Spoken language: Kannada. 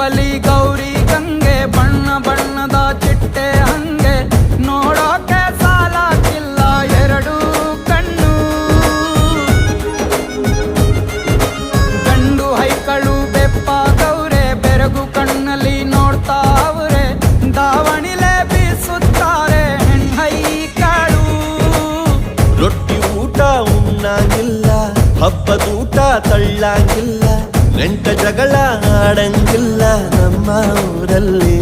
ರೂಪಲಿ ಗೌರಿ ಗಂಗೆ ಬಣ್ಣ ಬಣ್ಣದ ಚಿಟ್ಟೆ ಹಂಗೆ ನೋಡೋಕೆ ಸಾಲಾಗಿಲ್ಲ ಎರಡು ಕಣ್ಣು. ಗಂಡು ಹೈಕಳು ಬೆಪ್ಪಾಗವ್ರೆ ಬೆರಗು ಕಣ್ಣಲ್ಲಿ ನೋಡ್ತಾ ಅವ್ರೆ ದಾವಣಿಲೆ ಬೀಸುತ್ತಾರೆ ಹೆಣ್ಣೈಕಳು. ರೊಟ್ಟಿ ಊಟ ಉಣ್ಣಂಗಿಲ್ಲ, ಹಬ್ಬದೂಟ ತಳ್ಳಂಗಿಲ್ಲ, ನೆಂಟ ಜಗಳ ಆಡಂಗಿಲ್ಲ ನಮ್ಮ ಊರಲ್ಲಿ.